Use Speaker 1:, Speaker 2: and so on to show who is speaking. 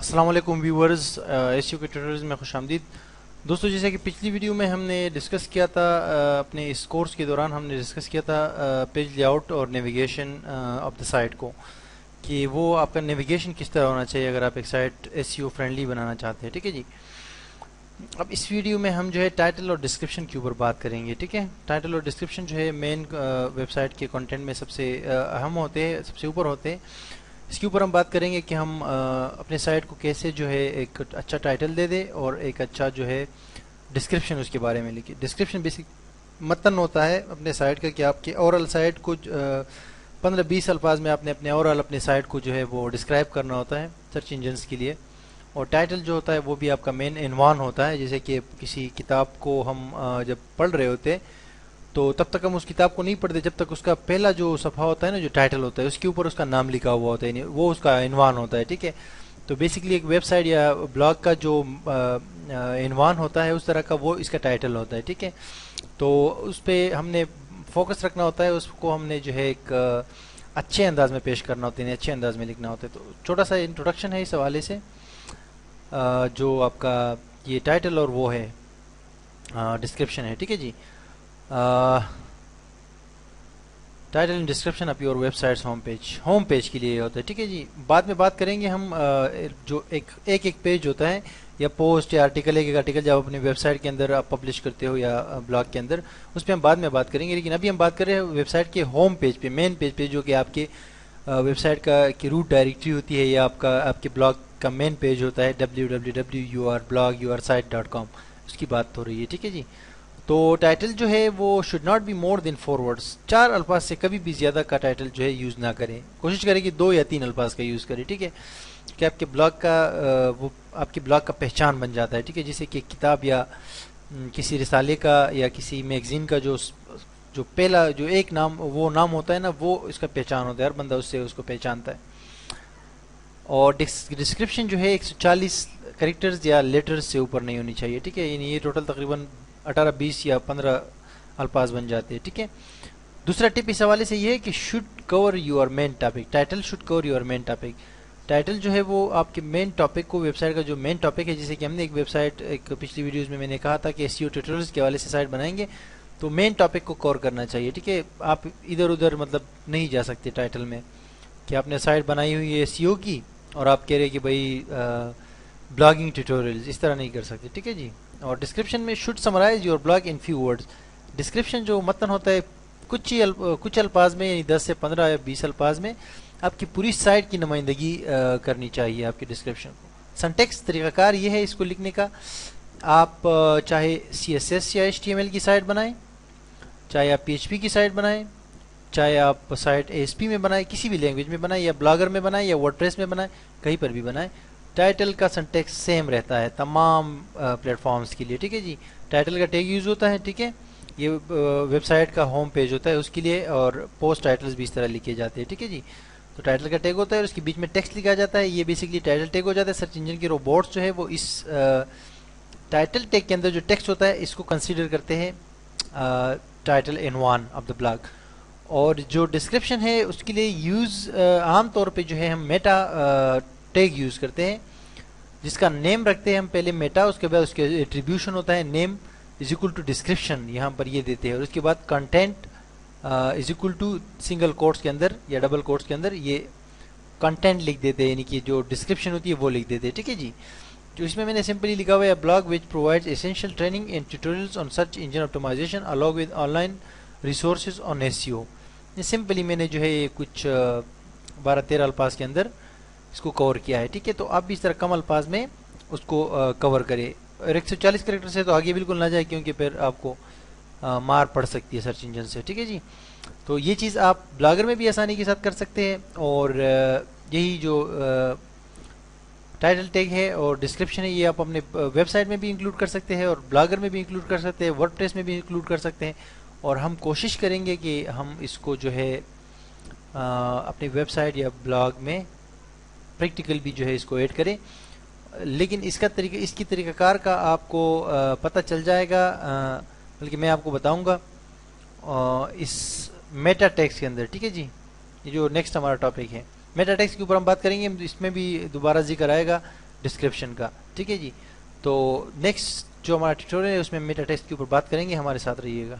Speaker 1: السلام علیکم viewers, S you کے ٹیوٹورز میں خوش آمدید دوستو. جیسے کہ پچھلی ویڈیو میں ہم نے ڈسکس کیا تھا، اپنے اس کورس کے دوران ہم نے ڈسکس کیا تھا پیج لے آؤٹ اور نیویگیشن آف دا سائٹ کو، کہ وہ آپ کا نیویگیشن کس طرح ہونا چاہیے اگر آپ ایک سائٹ ایس یو فرینڈلی بنانا چاہتے ہیں. ٹھیک ہے جی. اب اس ویڈیو میں ہم جو ہے ٹائٹل اور ڈسکرپشن کے اوپر بات کریں گے. ٹھیک ہے. ٹائٹل اور ڈسکرپشن جو ہے مین ویب سائٹ کے کنٹینٹ میں سب سے اہم ہوتے ہیں، سب سے اوپر ہوتے ہیں. اس کے اوپر ہم بات کریں گے کہ ہم اپنے سائٹ کو کیسے جو ہے ایک اچھا ٹائٹل دے دیں اور ایک اچھا جو ہے ڈسکرپشن اس کے بارے میں لکھے. ڈسکرپشن بیسک متن ہوتا ہے اپنے سائٹ کا، کہ آپ کے اوورال سائٹ کو 15-20 الفاظ میں آپ نے اپنے اوورال اپنے سائٹ کو جو ہے وہ ڈسکرائب کرنا ہوتا ہے سرچ انجنس کے لیے. اور ٹائٹل جو ہوتا ہے وہ بھی آپ کا مین عنوان ہوتا ہے. جیسے کہ کسی کتاب کو ہم جب پڑھ رہے ہوتے ہیں تو تب تک ہم اس کتاب کو نہیں پڑھتے جب تک اس کا پہلا جو صفحہ ہوتا ہے نا، جو ٹائٹل ہوتا ہے، اس کے اوپر اس کا نام لکھا ہوا ہوتا ہے، وہ اس کا عنوان ہوتا ہے. ٹھیک ہے. تو بیسکلی ایک ویب سائٹ یا بلاگ کا جو عنوان ہوتا ہے اس طرح کا وہ اس کا ٹائٹل ہوتا ہے. ٹھیک ہے. تو اس پہ ہم نے فوکس رکھنا ہوتا ہے، اس کو ہم نے جو ہے ایک اچھے انداز میں پیش کرنا ہوتا ہے، اچھے انداز میں لکھنا ہوتا ہے. تو چھوٹا سا انٹروڈکشن ہے اس حوالے سے. جو آپ کا یہ ٹائٹل اور وہ ہے ڈسکرپشن ہے. ٹھیک ہے جی. Title and description of your websites home page کے لیے ہوتا ہے. ٹھیک ہے جی. بعد میں بات کریں گے ہم جو ایک پیج ہوتا ہے یا پوسٹ یا آرٹیکل، ایک آرٹیکل جب اپنی ویب سائٹ کے اندر آپ پبلش کرتے ہو یا بلاگ کے اندر، اس پہ ہم بعد میں بات کریں گے. لیکن ابھی ہم بات کر رہے ہیں ویب سائٹ کے ہوم پیج پہ، مین پیج پہ، جو کہ آپ کے ویب سائٹ کا کی روٹ ڈائریکٹری ہوتی ہے یا آپ کے بلاگ کا مین پیج ہوتا ہے www.yoursite.com. اس کی بات ہو رہی ہے. ٹھیک ہے جی. تو ٹائٹل جو ہے وہ should not be more than 4 words. 4 الفاظ سے کبھی بھی زیادہ کا ٹائٹل جو ہے یوز نہ کریں. کوشش کریں کہ 2 یا 3 الفاظ کا یوز کریں. ٹھیک ہے. کہ آپ کے بلاگ کا وہ آپ کے بلاگ کا پہچان بن جاتا ہے. ٹھیک ہے. جیسے کہ کتاب یا کسی رسالے کا یا کسی میگزین کا جو پہلا جو ایک نام وہ نام ہوتا ہے نا، وہ اس کا پہچان ہوتا ہے. ہر بندہ اس سے اس کو پہچانتا ہے. اور ڈسکرپشن جو ہے 140 کریکٹرز یا لیٹرز سے اوپر نہیں ہونی چاہیے. ٹھیک ہے. یعنی یہ ٹوٹل تقریباً 18-20 یا 15 الفاظ بن جاتے ہیں. ٹھیک ہے. دوسرا ٹپ اس حوالے سے یہ ہے کہ should cover your main topic. Title should cover your main topic. Title جو ہے وہ آپ کے مین ٹاپک کو، ویب سائٹ کا جو مین ٹاپک ہے، جیسے کہ ہم نے ایک ویب سائٹ ایک پچھلی ویڈیوز میں نے کہا تھا کہ ایس یو ٹیوٹورز کے حوالے سے سائٹ بنائیں گے تو مین ٹاپک کو کور کرنا چاہیے. ٹھیک ہے. آپ ادھر ادھر مطلب نہیں جا سکتے ٹائٹل میں، کہ آپ نے سائٹ بنائی ہوئی ہے ایس یو کی اور آپ کہہ رہے کہ بھائی بلاگنگ ٹیوٹوریلز، اس طرح نہیں کر سکتے. ٹھیک ہے جی. اور ڈسکرپشن میں should summarise your blog in few words. Description جو متن ہوتا ہے کچھ الفاظ میں، یعنی 10 سے 15 یا 20 الفاظ میں آپ کی پوری سائٹ کی نمائندگی کرنی چاہیے آپ کے ڈسکرپشن کو. سنٹیکس طریقہ کار یہ ہے اس کو لکھنے کا. آپ چاہے CSS یا HTML کی سائٹ بنائیں، چاہے آپ PHP کی سائٹ بنائیں، چاہے آپ سائٹ ASP میں بنائیں، کسی بھی لینگویج میں بنائیں، یا بلاگر میں بنائیں یا WordPress میں بنائیں، کہیں پر بھی بنائیں، ٹائٹل کا سنٹیکس سیم رہتا ہے تمام پلیٹ فارمز کے لیے. ٹھیک ہے جی. ٹائٹل کا ٹیگ یوز ہوتا ہے. ٹھیک ہے. یہ ویب سائٹ کا ہوم پیج ہوتا ہے اس کے لیے، اور پوسٹ ٹائٹلز بھی اس طرح لکھے جاتے ہیں. ٹھیک ہے جی. تو ٹائٹل کا ٹیگ ہوتا ہے اور اس کے بیچ میں ٹیکسٹ لکھا جاتا ہے. یہ بیسکلی ٹائٹل ٹیگ ہو جاتا ہے. سرچ انجن کے روبوٹس جو ہے وہ اس ٹائٹل ٹیگ کے اندر جو ٹیکسٹ ہوتا ہے اس کو کنسیڈر کرتے ہیں ٹائٹل عنوان آف دا بلاگ. اور جو ڈسکرپشن ہے اس کے لیے یوز عام طور پہ جو ہے ہم میٹا ٹیگ یوز کرتے ہیں، جس کا نیم رکھتے ہیں ہم پہلے میٹا، اس کے بعد اس کے ایٹریبیوشن ہوتا ہے name is equal to description, یہاں پر یہ دیتے ہیں، اور اس کے بعد content is equal to single quotes کے اندر یا ڈبل کوٹس کے اندر یہ کنٹینٹ لکھ دیتے ہیں، یعنی کہ جو ڈسکرپشن ہوتی ہے وہ لکھ دیتے ہیں. ٹھیک ہے جی. جو اس میں نے سمپلی لکھا ہوا ہے blog which provides essential training and tutorials on search engine optimisation along with online resources on SEO. یہ سمپلی میں نے جو ہے کچھ 12-13 الفاظ کے اندر اس کو کور کیا ہے. ٹھیک ہے. تو آپ بھی اس طرح کم الفاظ میں اس کو کور کرے، اور 140 کریکٹر سے تو آگے بالکل نہ جائے، کیونکہ پھر آپ کو مار پڑ سکتی ہے سرچ انجن سے. ٹھیک ہے جی. تو یہ چیز آپ بلاگر میں بھی آسانی کے ساتھ کر سکتے ہیں، اور یہی جو ٹائٹل ٹیگ ہے اور ڈسکرپشن ہے یہ آپ اپنے ویب سائٹ میں بھی انکلوڈ کر سکتے ہیں، اور بلاگر میں بھی انکلوڈ کر سکتے ہیں، WordPress میں بھی انکلوڈ کر سکتے ہیں. اور ہم کوشش کریں گے کہ ہم اس کو جو ہے اپنی ویب سائٹ یا بلاگ میں پریکٹیکل بھی جو ہے اس کو ایڈ کریں. لیکن اس کی طریقہ کار کا آپ کو پتہ چل جائے گا، بلکہ میں آپ کو بتاؤں گا اس میٹا ٹیکس کے اندر. ٹھیک ہے جی. یہ جو نیکسٹ ہمارا ٹاپک ہے میٹا ٹیکس کے اوپر ہم بات کریں گے، اس میں بھی دوبارہ ذکر آئے گا ڈسکرپشن کا، ٹھیک ہے جی. تو نیکسٹ جو ہمارا ٹیوٹوریل ہے اس میں میٹا ٹیکسٹ کے اوپر بات کریں گے، ہمارے ساتھ رہیے گا.